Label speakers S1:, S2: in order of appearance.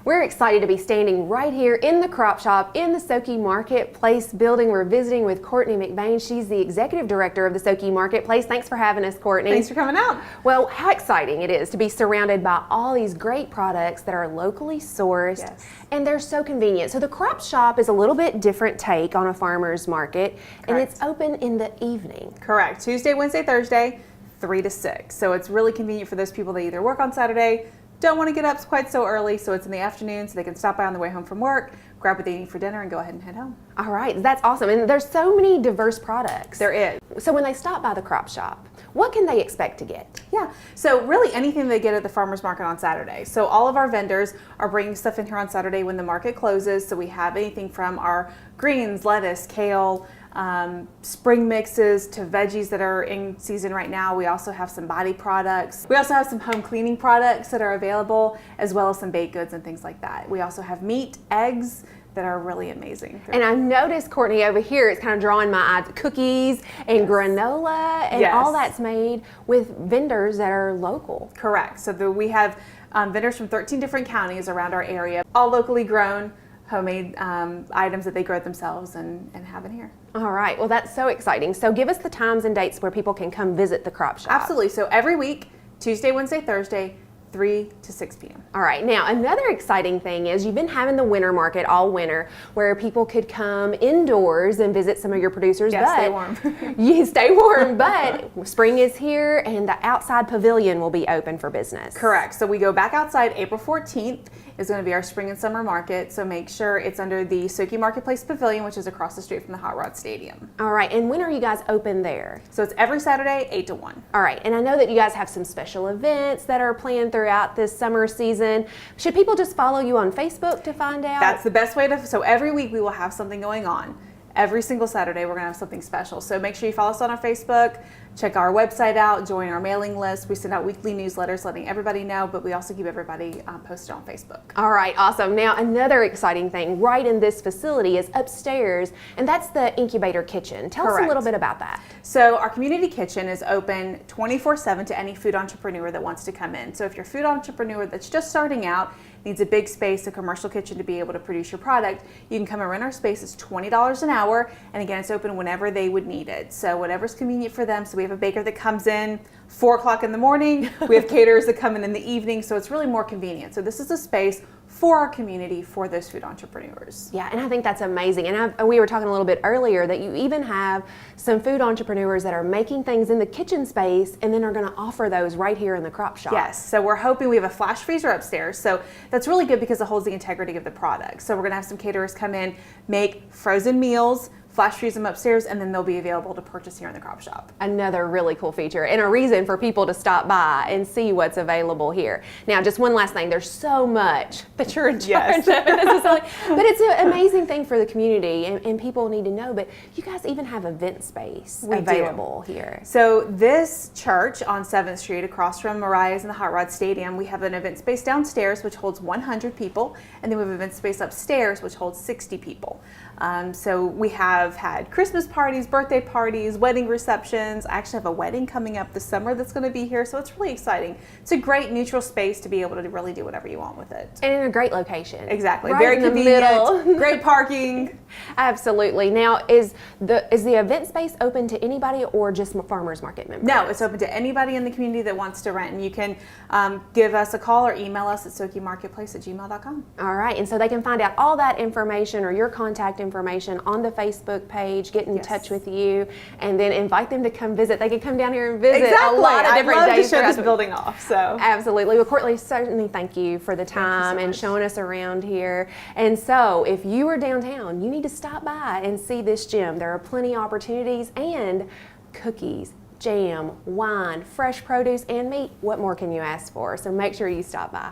S1: We're excited to be standing right here in the crop shop in the SOKY Marketplace building. We're visiting with Courtney McBain. She's the executive director of the SOKY Marketplace. Thanks for having us, Courtney.
S2: Thanks for coming out.
S1: Well, how exciting it is to be surrounded by all these great products that are locally sourced,
S2: Yes.
S1: and they're so convenient. So the crop shop is a little bit different take on a farmer's market, and it's open in the evening.
S2: Correct. Tuesday, Wednesday, Thursday, 3 to 6. So it's really convenient for those people that either work on Saturday, don't want to get up quite so early, so it's in the afternoon, so they can stop by on the way home from work, grab what they need for dinner, and go ahead and head home.
S1: All right, that's awesome. And there's so many diverse products.
S2: There is.
S1: So when they stop by the crop shop, what can they expect to get?
S2: Yeah, so really anything they get at the farmer's market on Saturday. So all of our vendors are bringing stuff in here on Saturday when the market closes. So we have anything from our greens, lettuce, kale, spring mixes to veggies that are in season right now. We also have some body products. We also have some home cleaning products that are available, as well as some baked goods and things like that. We also have meat, eggs that are really amazing.
S1: And I noticed, Courtney, over here, it's kind of drawing my eye, cookies and granola, and all that's made with vendors that are local.
S2: Correct. So we have vendors from 13 different counties around our area, all locally grown, homemade items that they grow themselves and have in here.
S1: All right, well, that's so exciting. So give us the times and dates where people can come visit the crop shop.
S2: Absolutely. So every week, Tuesday, Wednesday, Thursday, 3 to 6 p.m.
S1: All right, now another exciting thing is you've been having the winter market all winter where people could come indoors and visit some of your producers.
S2: Yes, stay warm.
S1: You stay warm, but spring is here and the outside pavilion will be open for business.
S2: Correct. So we go back outside. April 14th is going to be our spring and summer market. So make sure it's under the SOKY Marketplace Pavilion, which is across the street from the Hot Rod Stadium.
S1: All right, and when are you guys open there?
S2: So it's every Saturday, 8 to 1.
S1: All right, and I know that you guys have some special events that are planned throughout this summer season. Should people just follow you on Facebook to find out?
S2: That's the best way to, so every week we will have something going on. Every single Saturday we're going to have something special. So make sure you follow us on our Facebook, check our website out, join our mailing list. We send out weekly newsletters letting everybody know, but we also keep everybody posted on Facebook.
S1: All right, awesome. Now another exciting thing right in this facility is upstairs, and that's the Incubator Kitchen. Tell us a little bit about that.
S2: So our community kitchen is open 24/7 to any food entrepreneur that wants to come in. So if you're a food entrepreneur that's just starting out, needs a big space, a commercial kitchen to be able to produce your product, you can come and rent our space. It's $20 an hour, and again, it's open whenever they would need it. So whatever's convenient for them. So we have a baker that comes in 4 o'clock in the morning. We have caterers that come in the evening, so it's really more convenient. So this is a space for our community, for those food entrepreneurs.
S1: Yeah, and I think that's amazing. And we were talking a little bit earlier that you even have some food entrepreneurs that are making things in the kitchen space and then are going to offer those right here in the crop shop.
S2: Yes, so we're hoping we have a flash freezer upstairs. So that's really good because it holds the integrity of the product. So we're going to have some caterers come in, make frozen meals, flash freeze them upstairs, and then they'll be available to purchase here in the crop shop.
S1: Another really cool feature and a reason for people to stop by and see what's available here. Now, just one last thing, there's so much that you're in charge of necessarily, but it's an amazing thing for the community and people need to know, but you guys even have event space available here.
S2: So this church on 7th Street across from Mariah's and the Hot Rod Stadium, we have an event space downstairs which holds 100 people, and then we have an event space upstairs which holds 60 people. So we have had Christmas parties, birthday parties, wedding receptions. I actually have a wedding coming up this summer that's going to be here, so it's really exciting. It's a great neutral space to be able to really do whatever you want with it.
S1: And in a great location.
S2: Exactly.
S1: Right
S2: Very
S1: in
S2: convenient,
S1: the middle.
S2: Great parking.
S1: Absolutely. Now, is the event space open to anybody or just farmers market members?
S2: No, it's open to anybody in the community that wants to rent, and you can give us a call or email us at sokymarketplace@gmail.com.
S1: All right, and so they can find out all that information or your contact information on the Facebook page, get in touch with you, and then invite them to come visit. They can come down here and visit a lot of different days.
S2: I'd love to show this building off. So
S1: absolutely. Well, Courtney, certainly thank you for the time and showing us around here. And so if you are downtown, you need to stop by and see this gym. There are plenty of opportunities and cookies, jam, wine, fresh produce, and meat. What more can you ask for? So make sure you stop by.